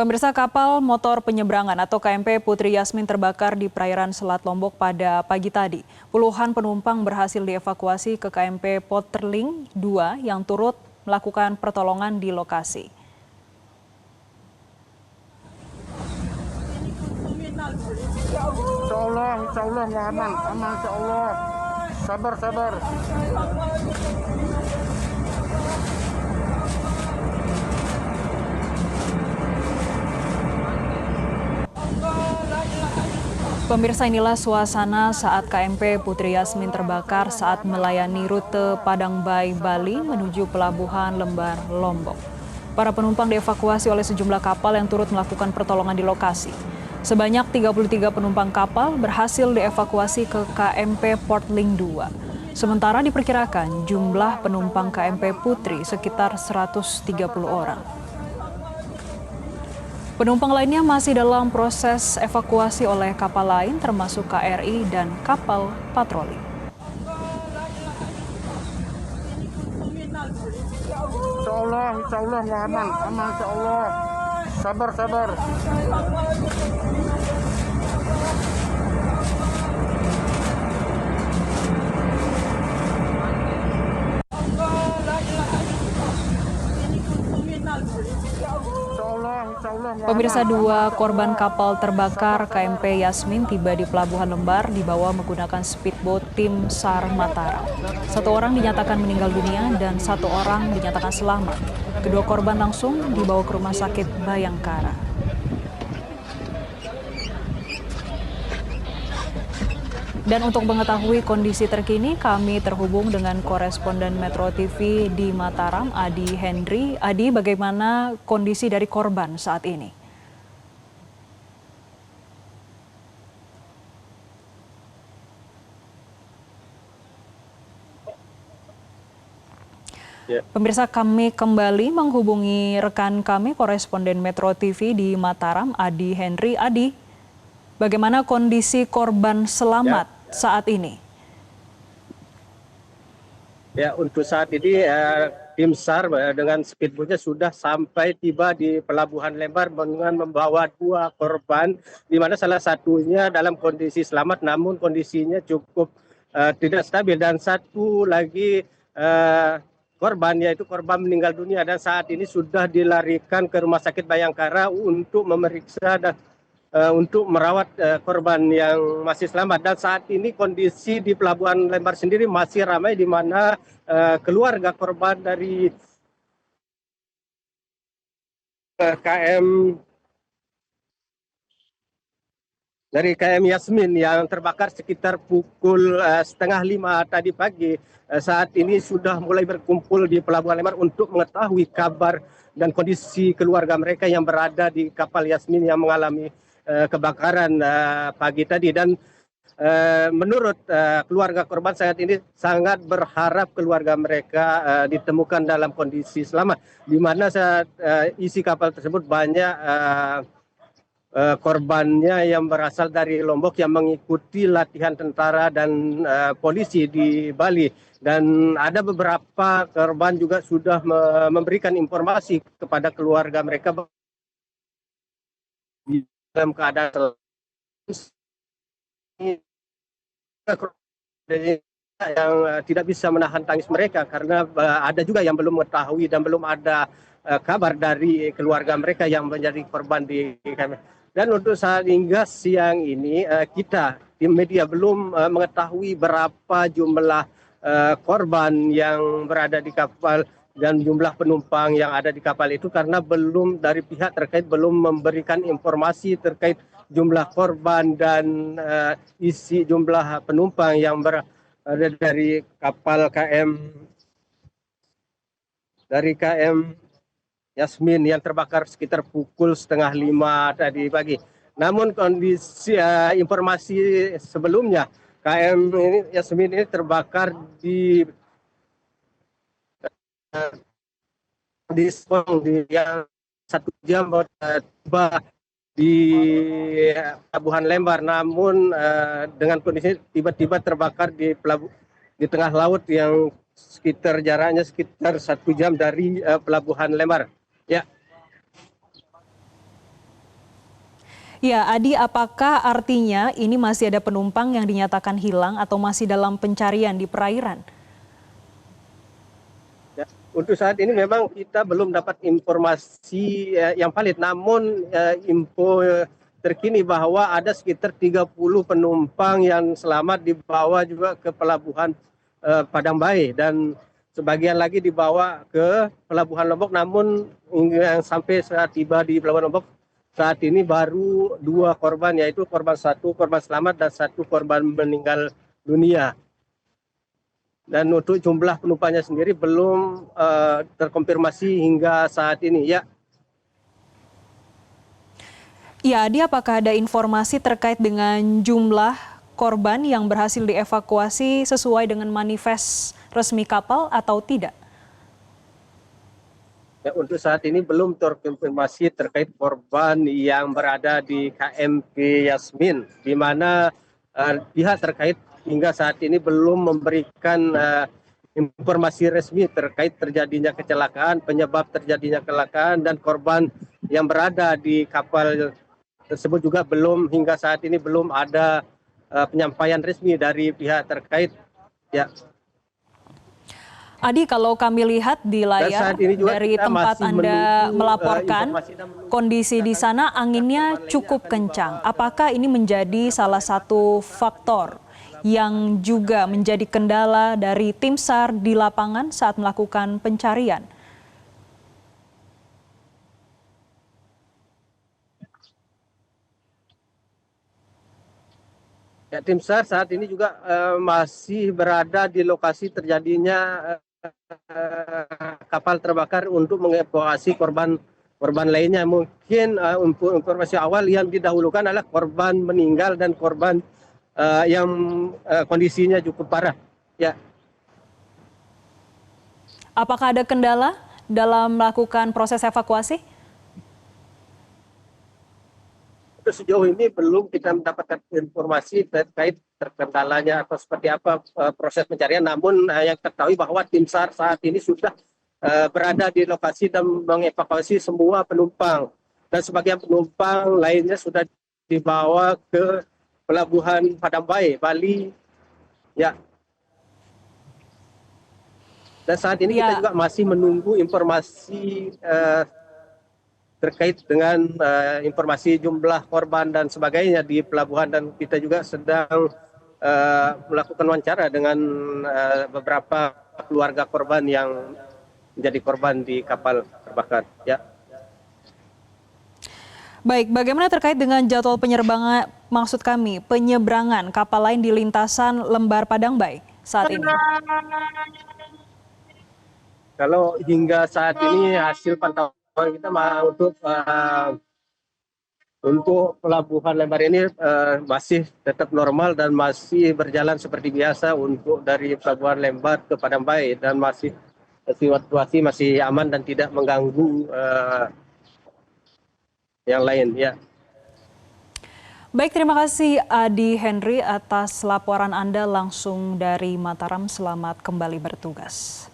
Pemirsa, kapal motor penyeberangan atau KMP Putri Yasmin terbakar di perairan Selat Lombok pada pagi tadi. Puluhan penumpang berhasil dievakuasi ke KMP Potterling 2 yang turut melakukan pertolongan di lokasi. Insya Allah nggak aman, insya Allah. Sabar. Pemirsa, inilah suasana saat KMP Putri Yasmin terbakar saat melayani rute Padang Bay, Bali menuju Pelabuhan Lembar, Lombok. Para penumpang dievakuasi oleh sejumlah kapal yang turut melakukan pertolongan di lokasi. Sebanyak 33 penumpang kapal berhasil dievakuasi ke KMP Potterling 2. Sementara diperkirakan jumlah penumpang KMP Putri sekitar 130 orang. Penumpang lainnya masih dalam proses evakuasi oleh kapal lain termasuk KRI dan kapal patroli. Insya Allah nggak aman, insya Allah. Sabar. Pemirsa, 2 korban kapal terbakar KMP Yasmin tiba di Pelabuhan Lembar dibawa menggunakan speedboat tim SAR Mataram. 1 orang dinyatakan meninggal dunia dan 1 orang dinyatakan selamat. Kedua korban langsung dibawa ke Rumah Sakit Bayangkara. Dan untuk mengetahui kondisi terkini, kami terhubung dengan koresponden Metro TV di Mataram, Adi Henry. Adi, bagaimana kondisi dari korban saat ini? Pemirsa, kami kembali menghubungi rekan kami, koresponden Metro TV di Mataram, Adi Henry. Adi, bagaimana kondisi korban selamat saat ini? Ya, untuk saat ini tim SAR dengan speedboatnya sudah sampai tiba di Pelabuhan Lembar dengan membawa 2 korban, di mana salah satunya dalam kondisi selamat namun kondisinya cukup tidak stabil, dan 1 lagi korban, yaitu korban meninggal dunia, dan saat ini sudah dilarikan ke Rumah Sakit Bayangkara untuk memeriksa dan untuk merawat korban yang masih selamat. Dan saat ini kondisi di Pelabuhan Lembar sendiri masih ramai, di mana keluarga korban dari KM Yasmin yang terbakar sekitar pukul 4:30 tadi pagi, saat ini sudah mulai berkumpul di Pelabuhan Lembar untuk mengetahui kabar dan kondisi keluarga mereka yang berada di kapal Yasmin yang mengalami kebakaran pagi tadi. Dan menurut keluarga korban saat ini sangat berharap keluarga mereka ditemukan dalam kondisi selamat, di mana saat isi kapal tersebut banyak korbannya yang berasal dari Lombok yang mengikuti latihan tentara dan polisi di Bali. Dan ada beberapa korban juga sudah memberikan informasi kepada keluarga mereka dalam keadaan yang tidak bisa menahan tangis mereka, karena ada juga yang belum mengetahui dan belum ada kabar dari keluarga mereka yang menjadi korban di kami. Dan untuk saat hingga siang ini kita tim media belum mengetahui berapa jumlah korban yang berada di kapal dan jumlah penumpang yang ada di kapal itu, karena belum dari pihak terkait belum memberikan informasi terkait jumlah korban dan isi jumlah penumpang yang berada dari kapal KM Yasmin yang terbakar sekitar pukul 4:30 tadi pagi. Namun kondisi informasi sebelumnya, KM Yasmin ini terbakar di yang 1 jam tiba di Pelabuhan Lembar, namun dengan kondisi tiba-tiba terbakar di tengah laut yang sekitar jaraknya sekitar 1 jam dari Pelabuhan Lembar. Ya. Ya, Adi, apakah artinya ini masih ada penumpang yang dinyatakan hilang atau masih dalam pencarian di perairan? Ya, untuk saat ini memang kita belum dapat informasi yang valid, namun info terkini bahwa ada sekitar 30 penumpang yang selamat dibawa juga ke pelabuhan Padang Bae dan sebagian lagi dibawa ke pelabuhan Lombok, namun yang sampai saat tiba di pelabuhan Lombok saat ini baru 2 korban, yaitu korban 1 korban selamat dan 1 korban meninggal dunia. Dan untuk jumlah penumpangnya sendiri belum terkonfirmasi hingga saat ini. Ya, Ya, Adi, apakah ada informasi terkait dengan jumlah korban yang berhasil dievakuasi sesuai dengan manifest resmi kapal atau tidak? ya, untuk saat ini belum terkonfirmasi terkait korban yang berada di KMP Yasmin, di mana pihak terkait hingga saat ini belum memberikan informasi resmi terkait terjadinya kecelakaan, penyebab terjadinya kecelakaan, dan korban yang berada di kapal tersebut juga belum, hingga saat ini belum ada penyampaian resmi dari pihak terkait. Ya. Adi, kalau kami lihat di layar dari tempat Anda melaporkan, kondisi di sana anginnya cukup kencang. Apakah ini menjadi salah satu faktor yang juga menjadi kendala dari tim SAR di lapangan saat melakukan pencarian? Ya, tim SAR saat ini juga masih berada di lokasi terjadinya kapal terbakar untuk mengevakuasi korban lainnya. Mungkin untuk informasi awal yang didahulukan adalah korban meninggal dan korban yang kondisinya cukup parah. Ya. Apakah ada kendala dalam melakukan proses evakuasi? Sejauh ini belum kita mendapatkan informasi terkait terkendalanya atau seperti apa proses pencarian. Namun yang ketahui bahwa tim SAR saat ini sudah berada di lokasi dan mengevakuasi semua penumpang. Dan sebagian penumpang lainnya sudah dibawa ke pelabuhan Padang Bae, Bali. Ya. Dan saat ini kita juga masih menunggu informasi terkait dengan informasi jumlah korban dan sebagainya di pelabuhan, dan kita juga sedang melakukan wawancara dengan beberapa keluarga korban yang menjadi korban di kapal terbakar. Ya. Baik, bagaimana terkait dengan jadwal penyeberangan, maksud kami penyeberangan kapal lain di lintasan Lembar Padang Bae saat ini? Kalau hingga saat ini hasil pantauan kita untuk pelabuhan Lembar ini masih tetap normal dan masih berjalan seperti biasa untuk dari pelabuhan Lembar ke Padang Bae, dan masih situasi masih aman dan tidak mengganggu yang lain. Ya. Baik, terima kasih Adi Henry atas laporan Anda langsung dari Mataram. Selamat kembali bertugas.